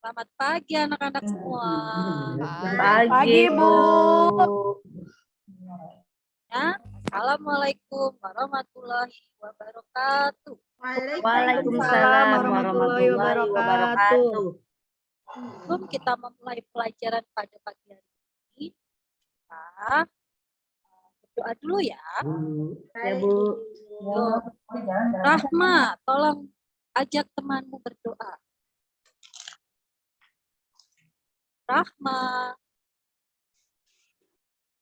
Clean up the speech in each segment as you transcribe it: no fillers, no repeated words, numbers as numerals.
Selamat pagi anak-anak semua. Pagi, Pagi, Bu. Ya. Assalamualaikum warahmatullahi wabarakatuh. Waalaikumsalam warahmatullahi wabarakatuh. Sebelum kita memulai pelajaran pada pagi hari ini, kita berdoa dulu ya. Ya, Bu. Yuk. Rahma, tolong ajak temanmu berdoa. Rahma.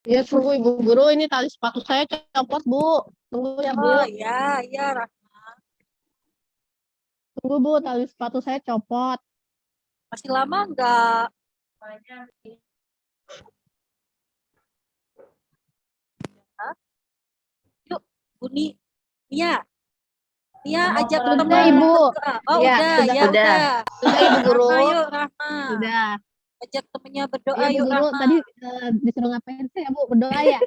Ya, tunggu Ibu Guru, ini tali sepatu saya copot, Bu. Tunggu ya, Bu. Oh ya, Rahma. Tunggu, Bu, tali sepatu saya copot. Masih lama enggak? Yuk, Buni. Iya. Iya, ajak Sudah, teman Ibu. berdoa. Oh, Ya, udah, sudah. ya udah. Sudah, Ibu Guru. Rahma, yuk, Rahma. Sudah. Ajak temennya berdoa, Ya, Bu yuk, Guru, Rahma. tadi disuruh ngapain saya, Bu? Berdoa ya?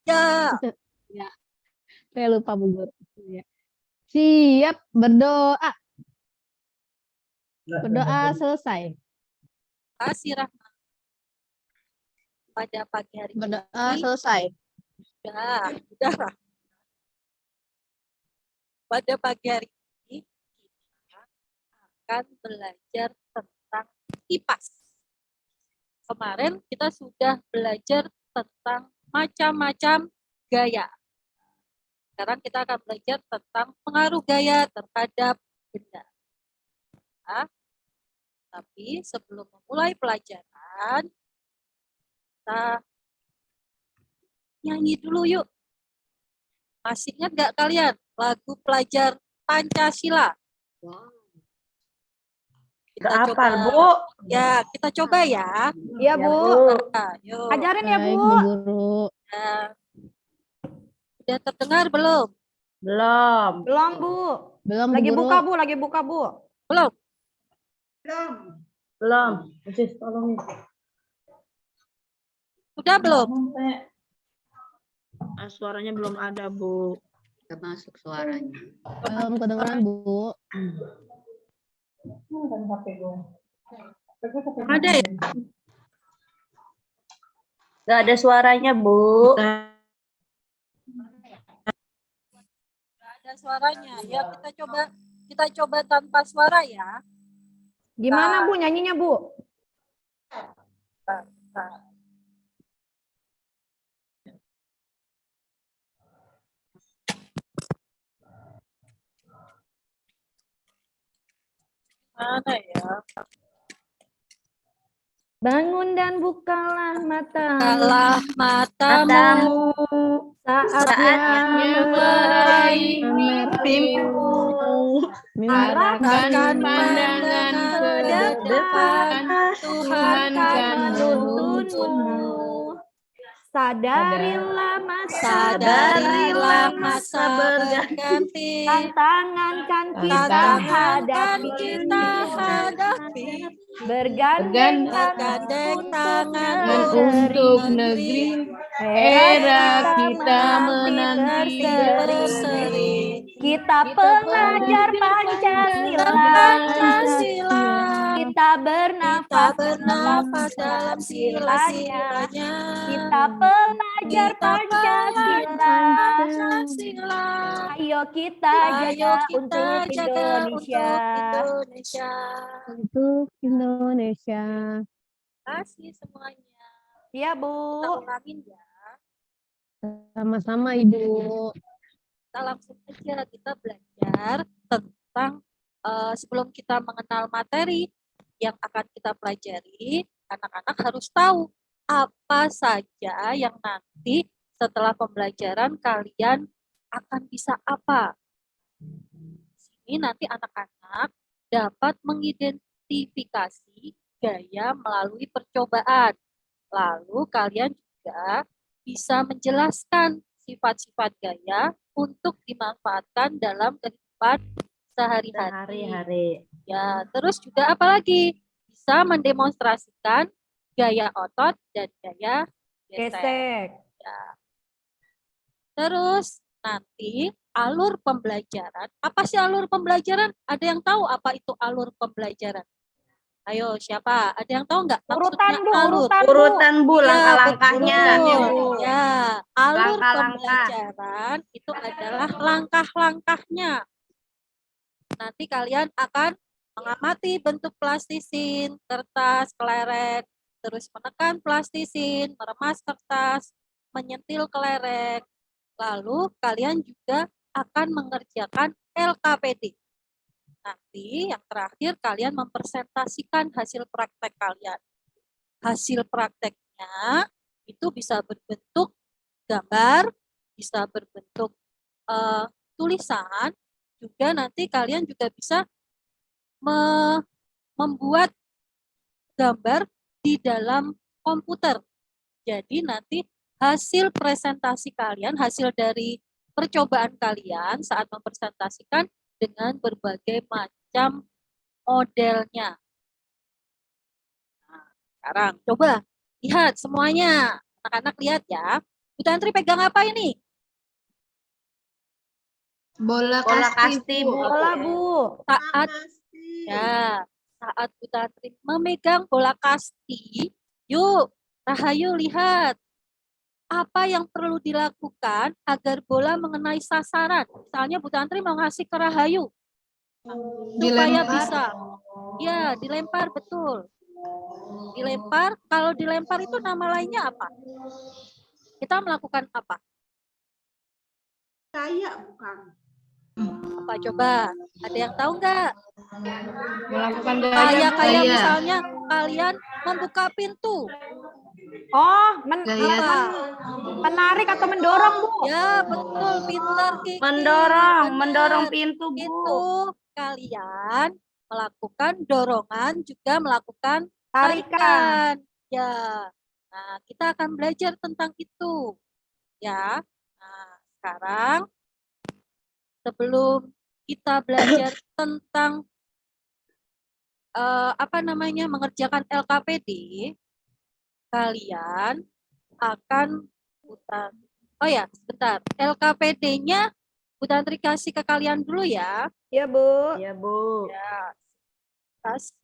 Ya. Ya. Saya lupa, Bu Guru. Ya. Siap, berdoa. Berdoa selesai. Kasih Rahma. Pada pagi hari Berdoa ini. selesai. Udah, Rahma. Pada pagi hari ini, kita akan belajar tentang kipas. Kemarin kita sudah belajar tentang macam-macam gaya. Sekarang kita akan belajar tentang pengaruh gaya terhadap benda. Ya. Tapi sebelum memulai pelajaran, kita nyanyi dulu yuk. Masih ingat nggak kalian lagu pelajar Pancasila? Kita coba, Bu? ya kita coba ya. Ya, Iya, Bu. Nah, yuk. Ajarin ya, Bu. Bu Guru. Ya. Udah terdengar belum? Belum. Belum, Bu. Belum, Lagi Bu Guru. buka, Bu. Lagi buka, Bu. Belum. Belum. Sis, tolong. Sudah belum? Suaranya belum ada, Bu. Nggak masuk suaranya. Belum kedengeran, Bu. Ada ya? Gak ada suaranya, Bu. Nggak ada suaranya. Ya kita coba tanpa suara ya. Gimana, Bu, nyanyinya, Bu? Nah. Mana ya? Bangun dan bukalah matamu. Kalah matamu Saatnya meraih mimpimu. arahkan Arahkan pandangan ke depan. Tuhan kan menuntunmu. Sadarilah masa berganti. tantangan kan kita Tantangan hadapi. kita hadapi. Bergandeng tangan untuk negeri. Era kita menanti berseri. Kita pelajar Pancasila. Kita bernafas dalam sila-silanya. Kita pelajar Pancasila. Ayo kita jaga untuk Indonesia. Untuk Indonesia. Terima kasih semuanya. Iya, Kita Bu. ulangin ya. Sama-sama, Ibu. Kita langsung aja kita belajar tentang sebelum kita mengenal materi yang akan kita pelajari, anak-anak harus tahu apa saja yang nanti setelah pembelajaran kalian akan bisa apa. Di sini nanti anak-anak dapat mengidentifikasi gaya melalui percobaan. Lalu kalian juga bisa menjelaskan sifat-sifat gaya untuk dimanfaatkan dalam kehidupan sehari-hari. Ya, terus juga apalagi bisa mendemonstrasikan gaya otot dan gaya gesek. Gesek. Ya. Terus nanti alur pembelajaran. Apa sih alur pembelajaran? Ada yang tahu apa itu alur pembelajaran? Ayo, siapa? Ada yang tahu nggak Urutan, maksudnya Bu, alur? urutan, Bu. Urutan Bu, Iya, langkah-langkahnya. betul. Ya, alur Langkah-langkah. pembelajaran itu adalah langkah-langkahnya. Nanti kalian akan mengamati bentuk plastisin, kertas, kelereng, terus menekan plastisin, meremas kertas, menyentil kelereng. Lalu kalian juga akan mengerjakan LKPD. Nanti yang terakhir kalian mempresentasikan hasil praktek kalian. Hasil prakteknya itu bisa berbentuk gambar, bisa berbentuk tulisan, juga nanti kalian juga bisa membuat gambar di dalam komputer. Jadi nanti hasil presentasi kalian, hasil dari percobaan kalian saat mempresentasikan dengan berbagai macam modelnya. Nah, sekarang coba lihat semuanya. Anak-anak lihat ya. Bu Tantri pegang apa ini? Bola Bola kasti, kasti, Bu. Bu. Bola, Bu. Saat saat Bu Tantri memegang bola kasti, yuk Rahayu lihat apa yang perlu dilakukan agar bola mengenai sasaran. Misalnya Bu Tantri mau ngasih ke Rahayu supaya Dilempar. bisa. Ya, dilempar betul. Dilempar, kalau dilempar itu nama lainnya apa? Kita melakukan apa? Kayak bukan. Apa coba? Ada yang tahu nggak? Melakukan Kayak gaya. misalnya kalian membuka pintu. Oh, Gaya. menarik atau mendorong, Bu? Ya, betul, pintar Kiki. Mendorong Benar. pintu, Bu. Itu kalian melakukan dorongan juga melakukan Tarikan. tarikan. Ya. Nah, kita akan belajar tentang itu. Ya. Nah, sekarang sebelum kita belajar tentang mengerjakan LKPD, kalian akan putar. Oh ya, sebentar. LKPD-nya Bu Tantri kasih ke kalian dulu ya. Iya, Bu. Ya, Bu. Ya, kasih.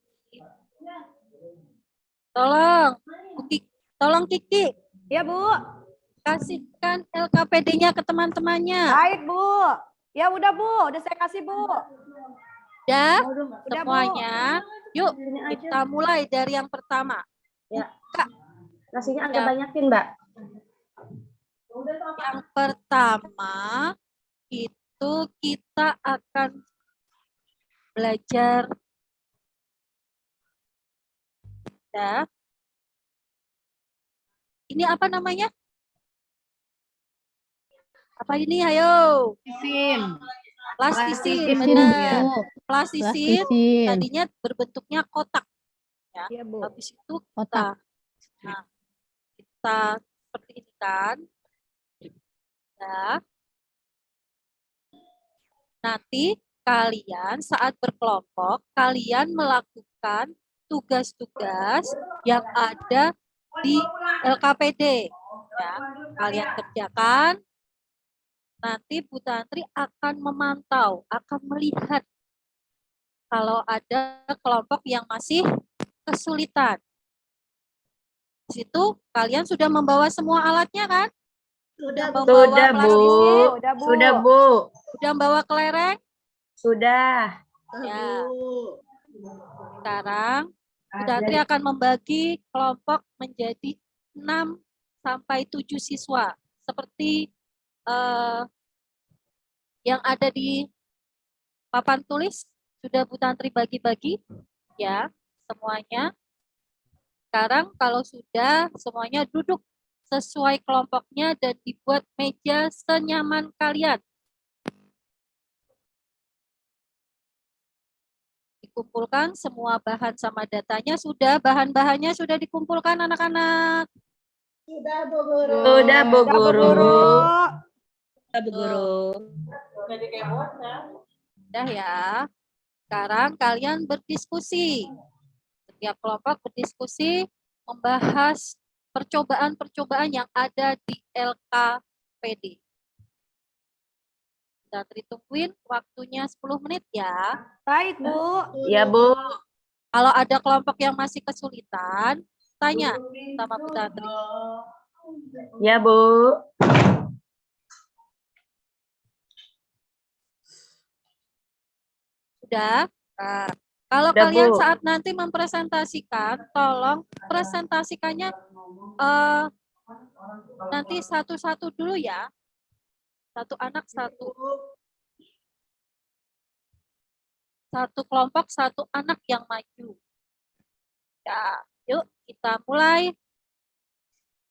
Tolong Kiki, Iya, Bu. kasihkan LKPD-nya ke teman-temannya. Baik, Bu. Ya udah, Bu. Udah saya kasih, Bu. Ya, Udah, semuanya. Yuk, kita mulai dari yang pertama. Ya. Buka. Nasinya agak banyakin, Mbak. Yang pertama itu kita akan belajar ya. Ini apa namanya? Apa ini? Ayo. Plastisin, benar. Plastisin tadinya berbentuknya kotak. Ya. Iya, Bu. Habis itu Kotak. kita seperti ini kan. Ya. Nanti kalian saat berkelompok, kalian melakukan tugas-tugas yang ada di LKPD. Ya. Kalian kerjakan, nanti Bu Tantri akan memantau, akan melihat kalau ada kelompok yang masih kesulitan. Di situ kalian sudah membawa semua alatnya kan? Sudah Bu. Sudah membawa kelereng? Sudah. Ya. Sekarang Bu Tantri akan membagi kelompok menjadi 6 sampai 7 siswa. Seperti yang ada di papan tulis, sudah Bu Tantri bagi-bagi ya semuanya. Sekarang kalau sudah semuanya duduk sesuai kelompoknya dan dibuat meja senyaman kalian. Dikumpulkan semua bahan sama datanya sudah, bahan-bahannya sudah dikumpulkan anak-anak. Sudah, Bu Guru. Sudah ya. Sekarang kalian berdiskusi. Setiap kelompok berdiskusi membahas percobaan-percobaan yang ada di LKPD. Kita tungguin waktunya 10 menit ya. Baik, Bu. Ya, Bu. Kalau ada kelompok yang masih kesulitan, tanya sama Bu Tantri. Ya, Bu. Sudah? Nah, kalau Udah, kalian Bu. saat nanti mempresentasikan, tolong presentasikannya nanti satu-satu dulu ya. Satu anak satu. Satu kelompok, satu anak yang maju. Ya, yuk kita mulai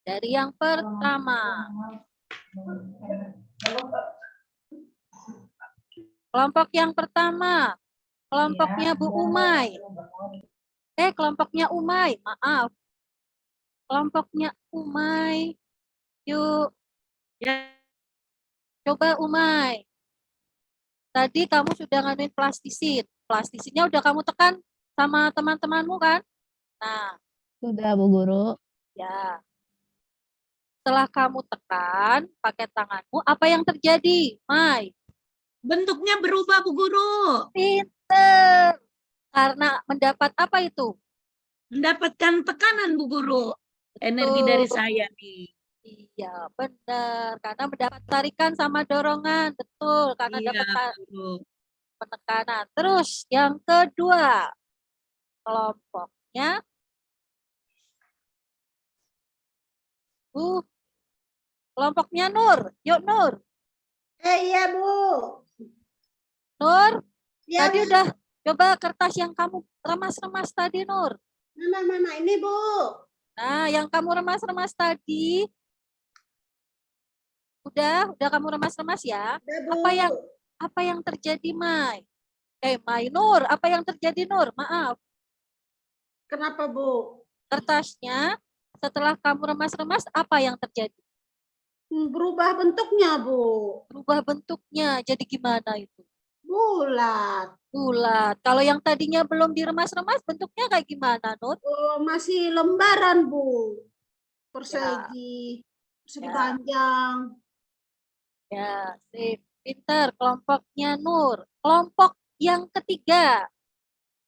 dari yang pertama. Kelompok yang pertama, kelompoknya Bu Umay. Kelompoknya Umay, maaf. Kelompoknya Umay. Yuk. Ya. Coba Umay. Tadi kamu sudah nganuin plastisin. Plastisinnya udah kamu tekan sama teman-temanmu kan? Nah, Sudah, Bu Guru. ya. Setelah kamu tekan pakai tanganmu, apa yang terjadi, Mai? Bentuknya berubah, Bu Guru. Pinter. Karena mendapat apa itu? Mendapatkan tekanan, Bu Guru. Energi dari saya nih. Iya, benar. Karena mendapat tarikan sama dorongan. Betul, karena Iya, dapat Bu Guru. penekanan. Terus yang kedua, kelompoknya kelompoknya Nur. Yuk Nur. Iya, Bu. Nur, Ya, tadi udah coba kertas yang kamu remas-remas tadi, Nur. Mama, ini, Bu. Nah, yang kamu remas-remas tadi, udah kamu remas-remas ya. Udah, Bu. Apa yang terjadi, Mai? Mai Nur, apa yang terjadi Nur? Maaf. Kenapa, Bu? Kertasnya setelah kamu remas-remas, apa yang terjadi? Berubah bentuknya, Bu. Berubah bentuknya. Jadi gimana itu? Bulat. Bulat. Kalau yang tadinya belum diremas-remas, bentuknya kayak gimana, Nur? Oh, masih lembaran, Bu. Persegi. Persegi Ya. panjang. Ya, sip. Pinter. Kelompoknya Nur. Kelompok yang ketiga.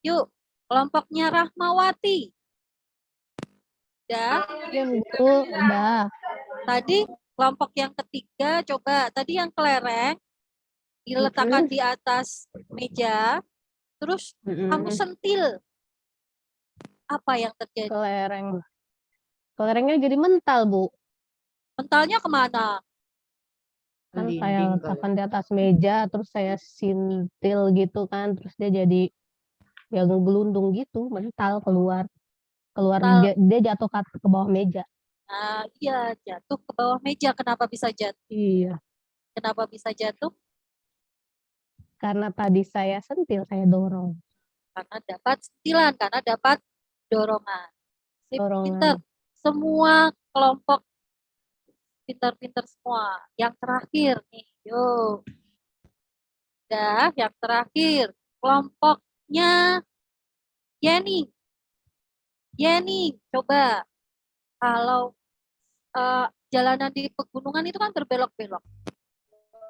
Yuk, kelompoknya Rahmawati. Udah? Ya, Bu Guru. Udah. Tadi kelompok yang ketiga, coba. Tadi yang kelereng, diletakkan di atas meja. Terus kamu sentil. Apa yang terjadi? Kelereng. Kelerengnya jadi mental, Bu. Mentalnya kemana? Kan saya letakkan di atas meja, terus saya sintil gitu kan, terus dia jadi yang gelundung gitu, mental keluar. Mental. Dia jatuh ke bawah meja. Nah, iya, jatuh ke bawah meja. Kenapa bisa jatuh? Iya, Kenapa bisa jatuh? karena tadi saya sentil, saya dorong. Karena dapat sentilan, karena dapat dorongan. Sip, Dorongan. pinter. Semua kelompok pinter-pinter semua. Yang terakhir nih, yuk. Udah, yang terakhir. Kelompoknya Jenny. Jenny, coba. Kalau jalanan di pegunungan itu kan berbelok-belok.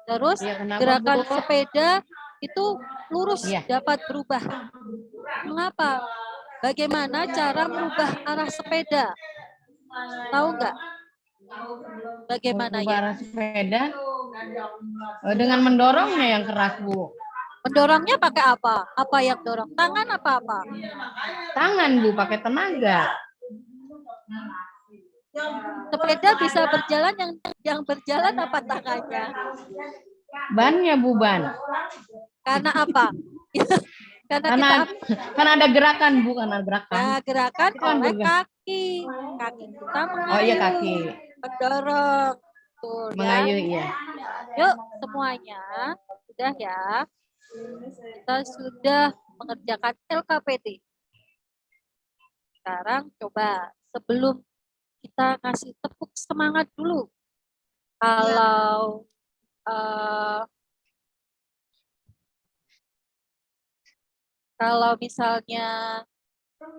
Terus gerakan sepeda itu lurus, dapat berubah. Mengapa? Bagaimana cara merubah arah sepeda? Tahu nggak? Bagaimana ya? Arah sepeda dengan mendorongnya yang keras, Bu. Mendorongnya pakai apa? Apa yang dorong? Tangan apa-apa? Tangan, Bu, pakai tenaga. Sepeda bisa berjalan, yang berjalan apa tangannya? Bannya, Bu, ban. Karena apa? Karena ada gerakan, Bu, karena gerakan. Nah, gerakan oleh kaki. Kaki kita mengayuh. Oh iya, kaki. Mendorong. Tuh, Mengayuh, ya. iya. Yuk, semuanya. Sudah ya. Kita sudah mengerjakan LKPD. Sekarang coba sebelum kita ngasih tepuk semangat dulu. Kalau misalnya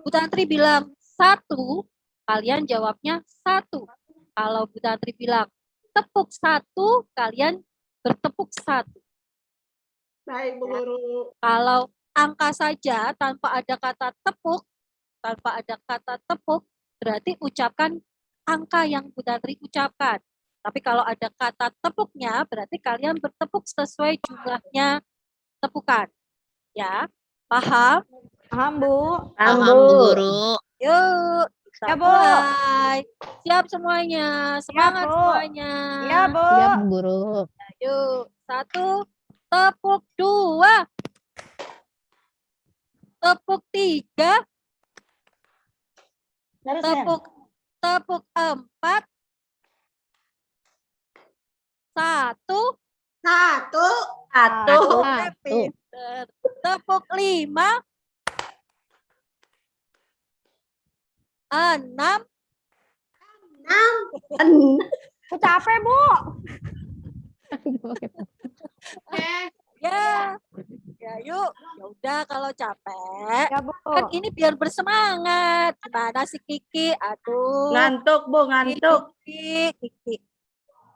Bu Tantri bilang 1, kalian jawabnya 1. Kalau Bu Tantri bilang tepuk 1, kalian bertepuk 1. Baik, Bu Guru. Kalau angka saja tanpa ada kata tepuk, berarti ucapkan angka yang Bu Tantri ucapkan. Tapi kalau ada kata tepuknya, berarti kalian bertepuk sesuai jumlahnya tepukan. Ya, paham? Paham, Bu. Paham, Bu Guru. Yuk, kita Ya, Bu. mulai. Siap semuanya, semangat Bu. semuanya. Ya, Bu. Siap, Bu Guru. Yuk, 1, tepuk 2, tepuk 3, tepuk 4, 1, Satu. pinter. Tepuk 5, 6, Bu capek, Bu. ya. Ya, yuk. Ya udah kalau capek. Ya, Bu. Kan ini biar bersemangat. Gimana sih Kiki? Aduh. Ngantuk, Bu, ngantuk. Kiki.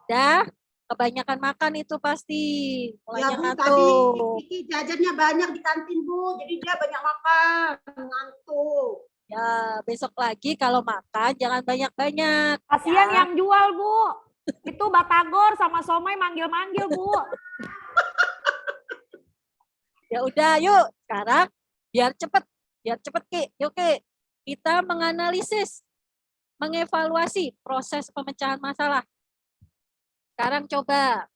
Dah, kebanyakan makan itu pasti. Ya Mulainya Bu, tadi ngantuk. Kiki jajannya banyak di kantin Bu, jadi dia banyak makan, ngantuk. Ya, besok lagi kalau makan jangan banyak-banyak. Kasihan Ya. yang jual, Bu. Itu batagor sama somai manggil-manggil, Bu. Ya udah, yuk. Sekarang biar cepet Ki. Yuk Ki. Kita menganalisis, mengevaluasi proses pemecahan masalah. Sekarang coba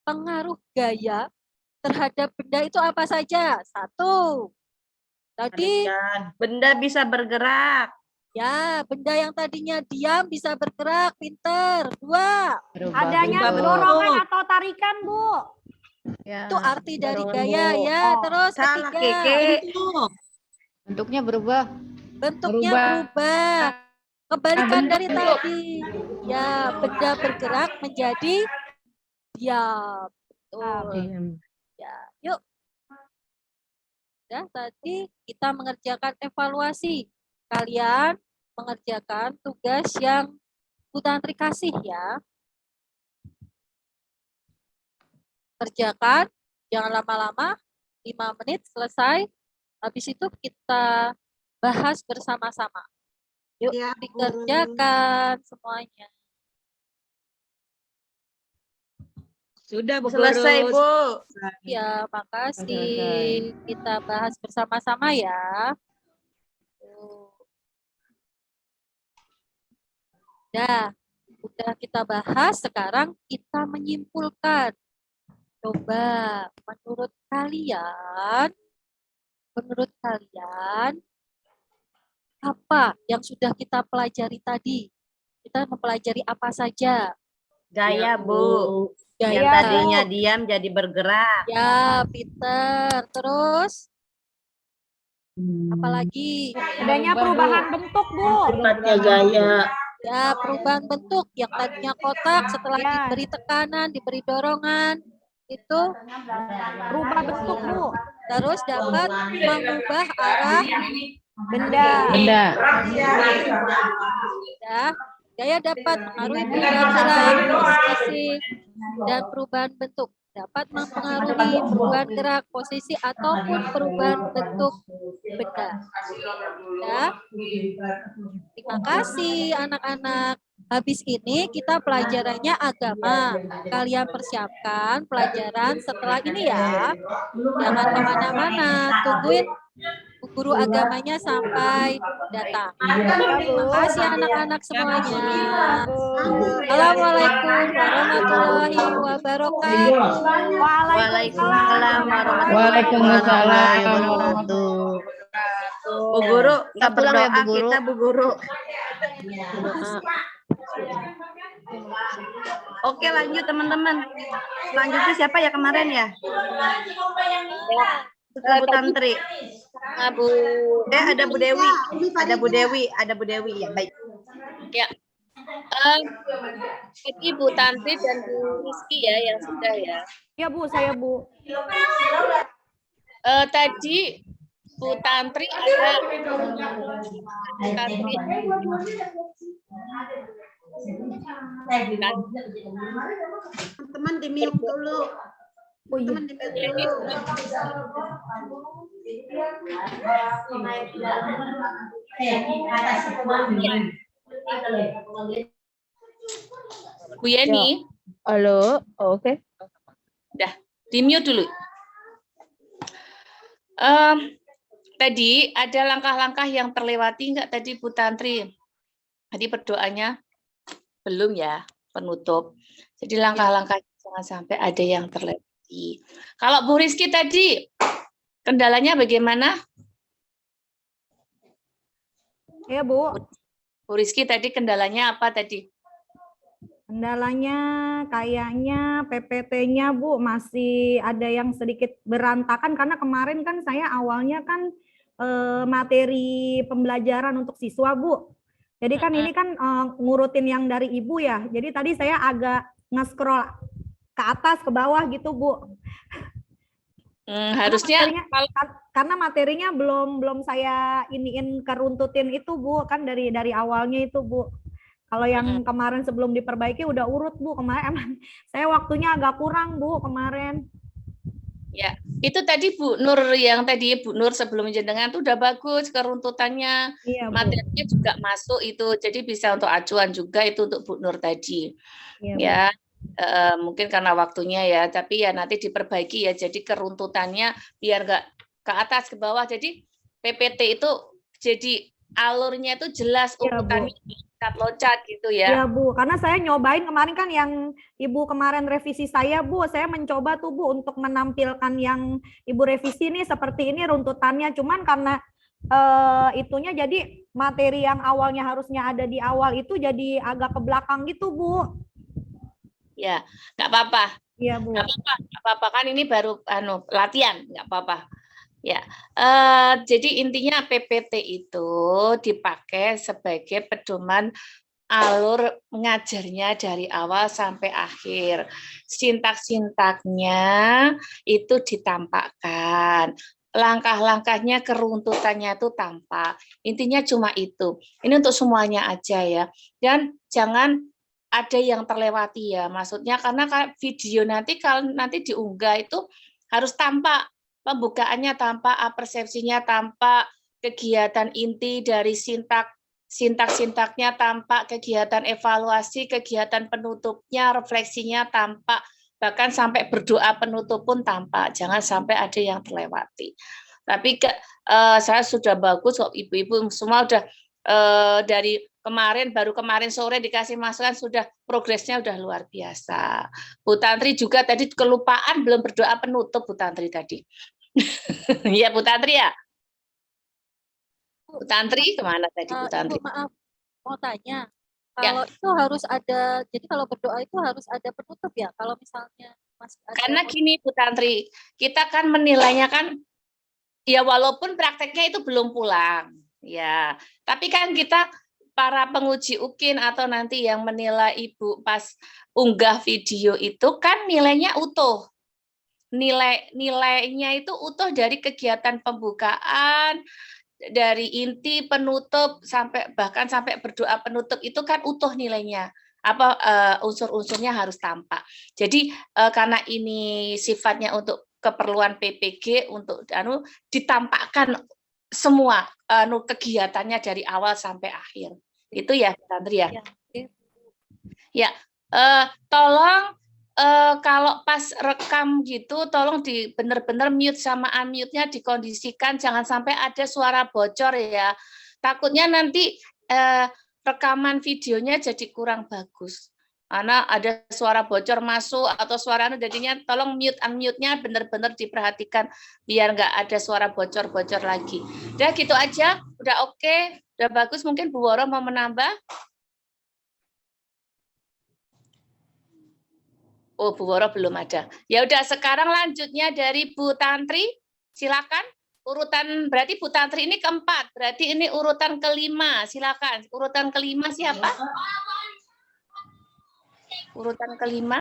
pengaruh gaya terhadap benda itu apa saja? 1. Tadi Benda bisa bergerak. ya, benda yang tadinya diam bisa bergerak, pinter. 2. Adanya berubah dorongan bentuk. atau tarikan, Bu. Ya, Itu arti dari dorongan, gaya Bu. ya. Oh, Terus Salah, ketiga, Kiki. Bentuknya berubah. bentuknya berubah. Kebalikan dari tadi. Ya, benda bergerak menjadi diam. Betul. Diam. Ya, yuk. Ya, tadi kita mengerjakan evaluasi. Kalian mengerjakan tugas yang Bu Tantri kasih ya. Kerjakan, jangan lama-lama, 5 menit selesai. Habis itu kita bahas bersama-sama. Yuk, Ya, Bu. dikerjakan semuanya. Sudah, Bu Selesai, Guru. Bu. Ya, makasih. Kita bahas bersama-sama ya. Tuh. Udah kita bahas, sekarang kita menyimpulkan. Coba, menurut kalian, apa yang sudah kita pelajari tadi? Kita mempelajari apa saja? Gaya, Bu. Yang Gaya. tadinya diam jadi bergerak. Ya, pinter. Terus, apalagi? Adanya perubahan bentuk, Bu. Sifatnya gaya. Ya, perubahan bentuk. Yang tadinya kotak, setelah Ya. diberi tekanan, diberi dorongan, itu Berubah bentuk, Bu. terus dapat mengubah arah Benda. Benda. ya. Gaya dapat mengaruhi perubahan gerak, posisi, dan perubahan bentuk. Dapat mempengaruhi perubahan gerak, posisi, ataupun perubahan bentuk benda. Ya. Terima kasih anak-anak. Habis ini kita pelajarannya agama. Kalian persiapkan pelajaran setelah ini ya. Jangan kemana-mana, tungguin Bu guru agamanya sampai datang. Terima kasih anak-anak semuanya. Assalamualaikum warahmatullahi wabarakatuh. Waalaikumsalam Waalaikumsalam. wabarakatuh. Bu Guru, kita pulang ya, berdoa Bu Guru. kita, Bu Guru. Oke, lanjut teman-teman. Selanjutnya siapa ya kemarin ya? Setelah Bu Tantri. Bu. Ada Bu Dewi. Umi Ada Bu Farida. Dewi. Ada Bu Dewi. Ya, baik. Ya. Ini Bu Tantri dan Bu Rizky ya yang sudah ya. Ya, Bu, saya, Bu. Tadi Bu Tantri ada Tantri. Teman di mute dulu. Oh iya. Bu Yeni, Halo, oke. di mute dulu. Tadi ada langkah-langkah yang terlewati nggak tadi Bu Tantri? Tadi berdoanya belum ya, penutup. Jadi langkah-langkah jangan sampai ada yang terlewati. Kalau Bu Rizky tadi, kendalanya bagaimana? Ya Bu, Bu Rizky tadi kendalanya apa tadi? kendalanya kayaknya PPT-nya Bu masih ada yang sedikit berantakan karena kemarin kan saya awalnya kan materi pembelajaran untuk siswa Bu. Jadi kan ini kan ngurutin yang dari Ibu ya. Jadi tadi saya agak nge-scroll ke atas ke bawah gitu Bu. Harusnya Karena materinya belum saya iniin keruntutin itu Bu, kan dari awalnya itu Bu. Kalau yang kemarin sebelum diperbaiki udah urut Bu, kemarin emang saya waktunya agak kurang Bu kemarin. ya, itu tadi Bu Nur yang tadi Bu Nur sebelum jenengan tuh udah bagus keruntutannya, Iya, Bu. materinya juga masuk itu, jadi bisa untuk acuan juga itu untuk Bu Nur tadi. Iya, Ya, mungkin karena waktunya ya, tapi ya nanti diperbaiki ya, jadi keruntutannya biar nggak ke atas ke bawah, jadi PPT itu jadi alurnya itu jelas Iya, Bu. urutannya loncat gitu ya. Iya Bu, karena saya nyobain kemarin kan yang Ibu kemarin revisi saya Bu, saya mencoba tuh Bu untuk menampilkan yang Ibu revisi nih seperti ini runtutannya, cuman karena itunya jadi materi yang awalnya harusnya ada di awal itu jadi agak ke belakang gitu Bu. Ya, nggak apa-apa. Iya Bu. Nggak apa-apa kan ini baru latihan, nggak apa-apa. Ya, jadi intinya PPT itu dipakai sebagai pedoman alur mengajarnya dari awal sampai akhir. Sintak-sintaknya itu ditampakkan. Langkah-langkahnya, keruntutannya itu tampak. Intinya cuma itu. Ini untuk semuanya aja ya. Dan jangan ada yang terlewati ya. Maksudnya karena video nanti kalau nanti diunggah itu harus tampak. Pembukaannya tampak, persepsinya tampak, kegiatan inti dari sintak-sintaknya tampak, kegiatan evaluasi, kegiatan penutupnya, refleksinya tampak, bahkan sampai berdoa penutup pun tampak. Jangan sampai ada yang terlewati. Tapi saya sudah bagus kok ibu-ibu semua udah dari kemarin, baru kemarin sore dikasih masukan sudah progresnya udah luar biasa. Bu Tantri juga tadi kelupaan belum berdoa penutup Bu Tantri tadi. Iya Bu Tantri ya? Bu Tantri kemana tadi Bu Tantri? Ibu maaf, mau tanya. Kalau itu harus ada, jadi kalau berdoa itu harus ada penutup ya? Kalau misalnya masih ada. Karena gini Bu Tantri, kita kan menilainya kan, ya walaupun prakteknya itu belum pulang, ya. Tapi kan kita para penguji UKIN atau nanti yang menilai Ibu pas unggah video itu kan nilainya utuh. Nilainya itu utuh dari kegiatan pembukaan, dari inti penutup sampai bahkan sampai berdoa penutup itu kan utuh nilainya. Apa unsur-unsurnya harus tampak. Jadi karena ini sifatnya untuk keperluan PPG untuk ditampakkan semua kegiatannya dari awal sampai akhir. Itu ya, Tantri ya. Ya, tolong kalau pas rekam gitu, tolong benar-benar mute sama unmute-nya dikondisikan, jangan sampai ada suara bocor ya. Takutnya nanti rekaman videonya jadi kurang bagus. Karena ada suara bocor masuk atau suara jadinya tolong mute unmute-nya benar-benar diperhatikan biar nggak ada suara bocor-bocor lagi. Udah gitu aja, udah oke, udah bagus. Mungkin Bu Woro mau menambah? Oh, Bu Woro belum ada. Ya udah, sekarang lanjutnya dari Bu Tantri. Silakan. Urutan berarti Bu Tantri ini keempat. Berarti ini urutan kelima. Silakan. Urutan kelima siapa? Urutan kelima.